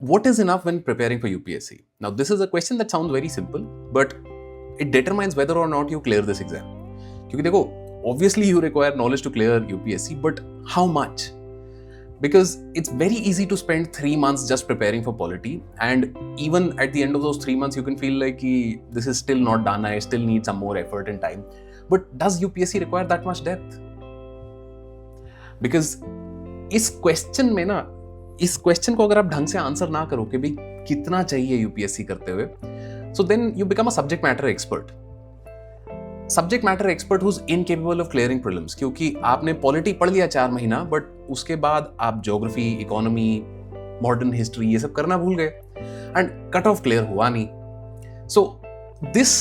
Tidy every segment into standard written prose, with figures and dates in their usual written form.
What is enough when preparing for UPSC? Now, this is a question that sounds very simple, but it determines whether or not you clear this exam. क्योंकि देखो, obviously you require knowledge to clear UPSC, but how much? Because it's very easy to spend 3 months just preparing for polity, and even at the end of those 3 months, you can feel like this is still not done. I still need some more effort and time. But does UPSC require that much depth? Because इस question में ना, इस question को अगर आप ढंग से answer ना करो कि भाई कितना चाहिए यूपीएससी करते हुए, so then you become a subject matter expert who is incapable of clearing prelims. क्योंकि आपने पॉलिटी पढ़ लिया 4 महीना, बट उसके बाद आप ज्योग्राफी, इकोनॉमी, मॉडर्न हिस्ट्री ये सब करना भूल गए एंड कट ऑफ क्लियर हुआ नहीं. So this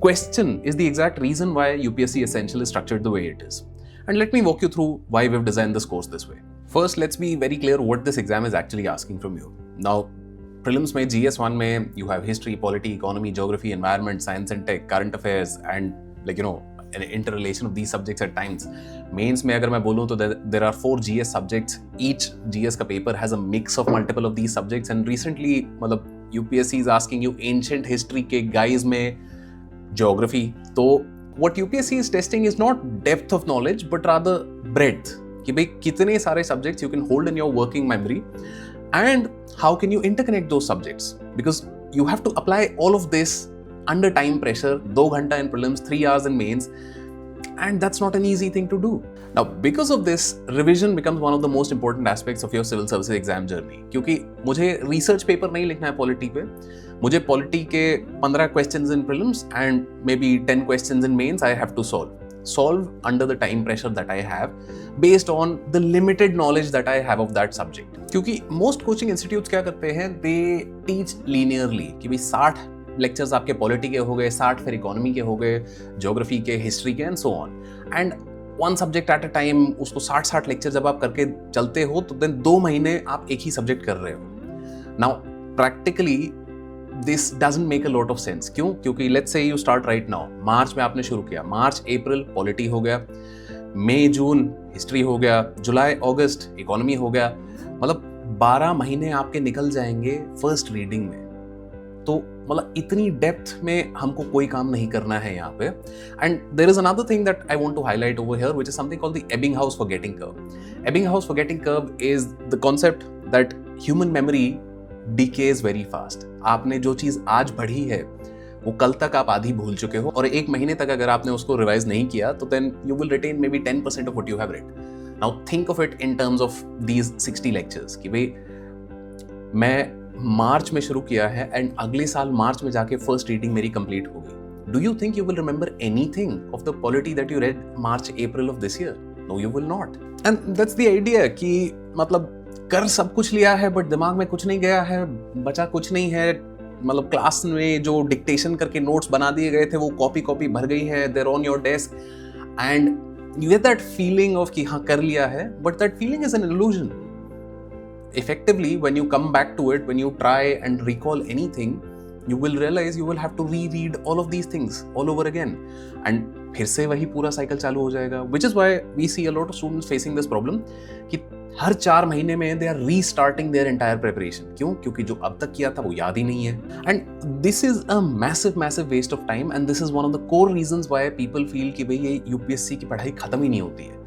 question is the exact reason why UPSC Essential is structured the way it is. And let me walk you through why we've designed this course this way. First, let's be very clear what this exam is actually asking from you. Now, prelims mein GS1 mein you have history, polity, economy, geography, environment, science and tech, current affairs and an interrelation of these subjects at times. Mains mein agar main bolu to there are 4 GS subjects. Each GS ka paper has a mix of multiple of these subjects, and recently UPSC is asking you ancient history ke guys mein geography. So what UPSC is testing is not depth of knowledge but rather breadth. कि भाई कितने सारे subjects you can hold in your working memory and how can you interconnect those subjects, because you have to apply all of this under time pressure. 2 घंटा in prelims, 3 hours in mains, and that's not an easy thing to do. Now, because of this, revision becomes one of the most important aspects of your civil services exam journey. क्योंकि मुझे research paper नहीं लिखना है polity पे, मुझे polity के 15 questions in prelims and maybe 10 questions in mains I have to solve under the time pressure that I have based on the limited knowledge that I have of that subject. क्योंकि most coaching institutes क्या करते हैं, they teach linearly कि भाई 60 lectures आपके polity के हो गए, 60 फिर इकोनॉमी के हो गए, ज्योग्राफी के, हिस्ट्री के and so on, and one subject at a time. उसको 60 लेक्चर जब आप करके चलते हो तो देन 2 महीने आप एक ही सब्जेक्ट कर रहे हो. Now practically this doesn't make a lot of sense. क्यों? क्योंकि let's say you start right now. March में आपने शुरू किया, मार्च अप्रैल पॉलिटी हो गया, मई जून हिस्ट्री हो गया, जुलाई अगस्त इकोनॉमी हो गया. 12 महीने आपके निकल जाएंगे फर्स्ट रीडिंग में. तो इतनी डेप्थ में हमको कोई काम नहीं करना है यहाँ पे. And there is another thing that I want to highlight over here, which is something called the Ebbinghaus forgetting curve. Ebbinghaus forgetting curve is the concept that human memory decays very fast. आपने जो चीज आज पढ़ी है वो कल तक आप आधी भूल चुके हो, और 1 महीने तक अगर आपने उसको रिवाइज नहीं किया तो then you will retain may be 10% of what you have read. Now think of it in terms of these 60 lectures कि भाई मैं मार्च में शुरू किया है एंड अगले साल मार्च में जाके फर्स्ट रीडिंग मेरी कंप्लीट हो गई. Do you think you will remember anything of the polity that you read March April of this year? No, you will not. And that's the idea कि कर सब कुछ लिया है बट दिमाग में कुछ नहीं गया है, बचा कुछ नहीं है. क्लास में जो डिक्टेशन करके नोट्स बना दिए गए थे वो कॉपी भर गई है, there on your desk, and you get that feeling of कि हाँ कर लिया है, but that feeling is an illusion. Effectively, when you come back to it, when you try and recall anything, you will realize you will have to reread all of these things all over again, and फिर से वही पूरा cycle चालू हो जाएगा. Which is why we see a lot of students facing this problem कि हर 4 महीने में they are restarting their entire preparation. क्यों? क्योंकि जो अब तक किया था वो याद ही नहीं है. And this is a massive waste of time, and this is one of the core reasons why people feel कि भाई ये UPSC की पढ़ाई खत्म ही नहीं होती है.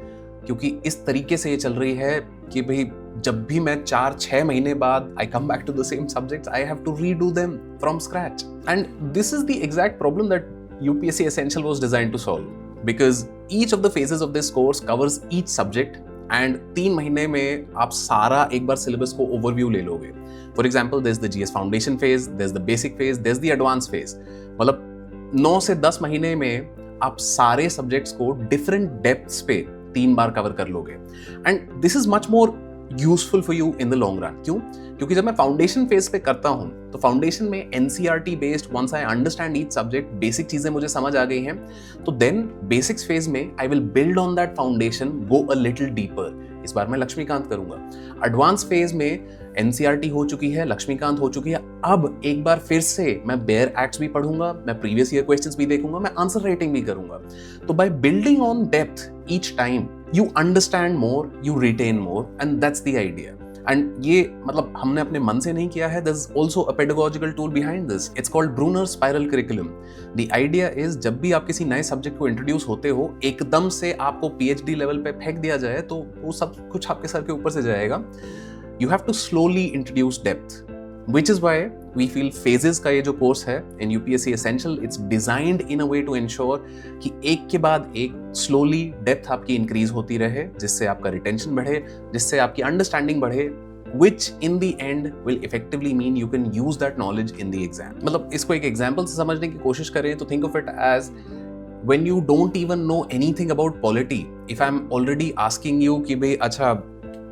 क्योंकि इस तरीके से ये चल रही है कि भाई जब भी मैं 4-6 महीने बाद I come back to the same subjects, I have to redo them from scratch. And this is the exact problem that UPSC Essential was designed to solve. Because each of the phases of this course covers each subject, and 3 महीने में आप सारा एक बार syllabus को overview ले लोगे. For example, there's the GS Foundation phase, there's the basic phase, there's the advanced phase. 9 से 10 महीने में आप सारे subjects को different depths पे 3 बार कवर कर लोगे. And this is much more useful for you in the long run. क्यों? क्योंकि जब मैं फाउंडेशन फेज पे करता हूं तो फाउंडेशन में NCERT based, once I understand each subject, basic चीजें मुझे समझ आ गई हैं, तो देन बेसिक्स फेज में I will build on that foundation, go a little deeper. इस बार मैं लक्ष्मीकांत करूंगा. एडवांस फेज में एनसीईआरटी हो चुकी है, लक्ष्मीकांत हो चुकी है, अब एक बार फिर से मैं बेयर एक्ट्स भी पढ़ूंगा, मैं प्रीवियस ईयर क्वेश्चंस भी देखूंगा, मैं आंसर राइटिंग भी करूंगा. तो by building on depth each time, you understand more, you retain more, and that's the idea. And ये मतलब हमने अपने मन से नहीं किया है, there is also a pedagogical tool behind this, it's called Bruner spiral curriculum. The idea is जब भी आप किसी नए सब्जेक्ट को इंट्रोड्यूस होते हो, एकदम से आपको पीएचडी लेवल पे फेंक दिया जाए तो वो सब कुछ आपके सर के ऊपर से जाएगा। You have to slowly introduce depth, which is why we feel phases का ये जो कोर्स है in UPSC Essential, it's designed in a way to ensure कि एक के बाद एक slowly depth आपकी इंक्रीज होती रहे, जिससे आपका रिटेंशन बढ़े, जिससे आपकी अंडरस्टैंडिंग बढ़े, which in the end will effectively mean you can use that knowledge in the exam। मतलब इसको एक एग्जाम्पल से समझने की कोशिश करें तो think of it as when you don't even know anything about polity, if I'm already asking you कि भाई अच्छा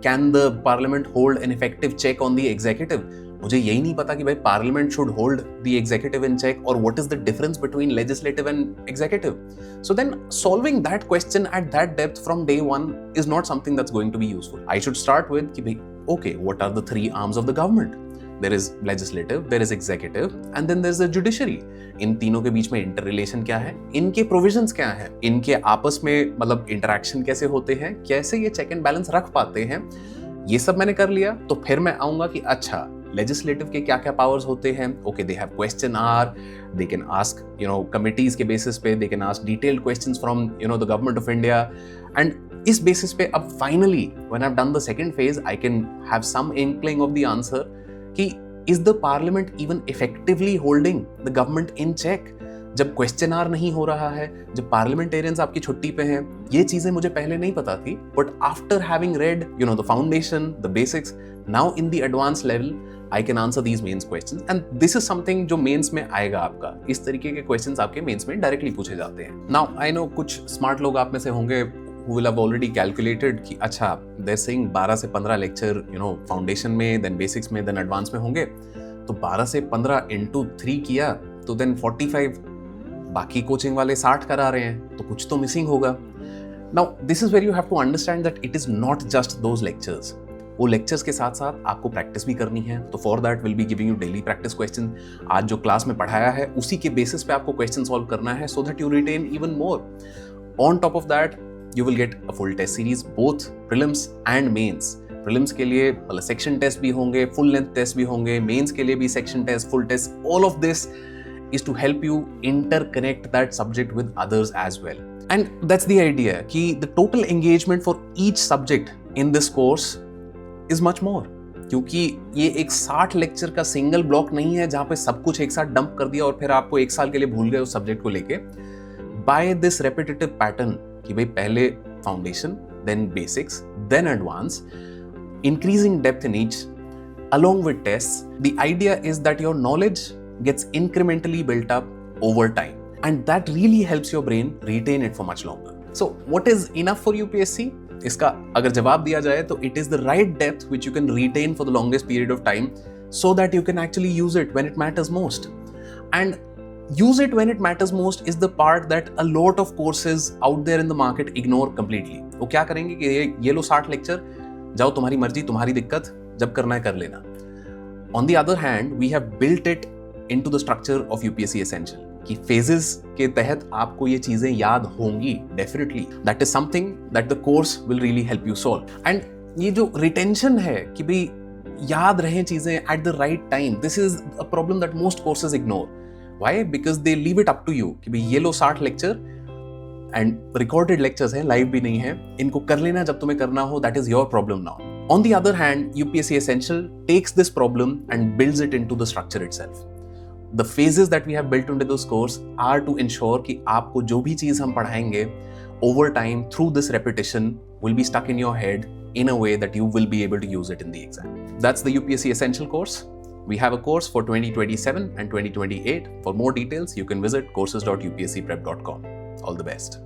can the parliament hold an effective check on the executive, मुझे यही नहीं पता कि भाई parliament should hold the executive in check और what is the difference between legislative and executive, so then solving that question at that depth from day one is not something that's going to be useful. I should start with कि भाई okay what are the three arms of the government, there is legislative, there is executive and then there is the judiciary. इन तीनों के बीच में inter relation क्या है, इनके provisions क्या है, इनके आपस में मतलब इंटरेक्शन कैसे होते हैं, कैसे ये चेक एंड बैलेंस रख पाते हैं, ये सब मैंने कर लिया। तो फिर मैं आऊंगा कि अच्छा लेजिस्लेटिव के क्या क्या पावर्स होते हैं, okay they have question hour, they can ask committees के बेसिस पे, they can ask detailed questions from the government of India, and इस बेसिस पे अब finally when I have done the second phase I can have some inkling of the answer कि is the parliament even effectively holding the government in check. जब question hour नहीं हो रहा है, जब पार्लियामेंटेरियंस आपकी छुट्टी पे हैं, ये चीजें मुझे पहले नहीं पता थी, but after having read the foundation, the basics, now in the advance level I can answer these mains questions, and this is something जो मेंस में आएगा आपका। इस तरीके के क्वेश्चंस आपके मेंस में डायरेक्टली पूछे जाते हैं। Now I know कुछ स्मार्ट लोग आप में से होंगे who will have already calculated कि अच्छा they're saying 12 से 15 लेक्चर फाउंडेशन में, देन बेसिक्स में, देन एडवांस में होंगे, तो 12 से 15 into 3 किया तो देन 45, बाकी कोचिंग वाले 60 करा रहे हैं, तो कुछ तो मिसिंग होगा। Now this is where you have to understand that it is not just those lectures। वो लेक्चर्स के साथ साथ आपको प्रैक्टिस भी करनी है, तो for that will be giving you daily practice question. आज जो क्लास में पढ़ाया है उसी के बेसिस पे आपको क्वेश्चन सॉल्व करना है, so that you retain even more. On top of that you will get a full test series, both prelims and mains. Prelims के लिए मतलब सेक्शन टेस्ट भी होंगे, फुल लेंथ टेस्ट भी होंगे, मेंस के लिए भी section test, full test, all of this is to help you interconnect that subject with others as well. And that's the idea कि the total engagement for each subject in this course is much more, क्योंकि ये एक 60 lecture का single block नहीं है जहां पे सब कुछ एक साथ डंप कर दिया और फिर आपको एक साल के लिए भूल गए उस सब्जेक्ट को लेके। बाय दिस रेपिटेटिव पैटर्न कि भाई पहले foundation, then basics, then advance, increasing depth in each along with tests, the idea is that your knowledge gets incrementally built up over time, and that really helps your brain retain it for much longer. So what is enough for UPSC? इसका अगर जवाब दिया जाए तो it is the right depth which you can retain for the longest period of time, so that you can actually use it when it matters most. And use it when it matters most is the part that a lot of courses out there in the market ignore completely. वो क्या करेंगे कि ये लो 60 lecture, जाओ तुम्हारी मर्जी, तुम्हारी दिक्कत, जब करना है कर लेना। On the other hand, we have built it into the structure of UPSC Essential कि phases के तहत आपको ये चीजें याद होंगी definitely. That is something that the course will really help you solve. And ये जो retention है कि भाई याद रहें चीजें at the right time, this is a problem that most courses ignore. Why? Because they leave it up to you कि भाई ये लो 60 लेक्चर and recorded lectures हैं, live भी नहीं है, इनको कर लेना जब तुम्हें करना हो, that is your problem now. On the other hand, UPSC Essential takes this problem and builds it into the structure itself. The phases that we have built into this course are to ensure कि आपको जो भी चीज हम पढ़ाएंगे over time through this repetition will be stuck in your head in a way that you will be able to use it in the exam. That's the UPSC Essential course. We have a course for 2027 and 2028. For more details, you can visit courses.upscprep.com. All the best.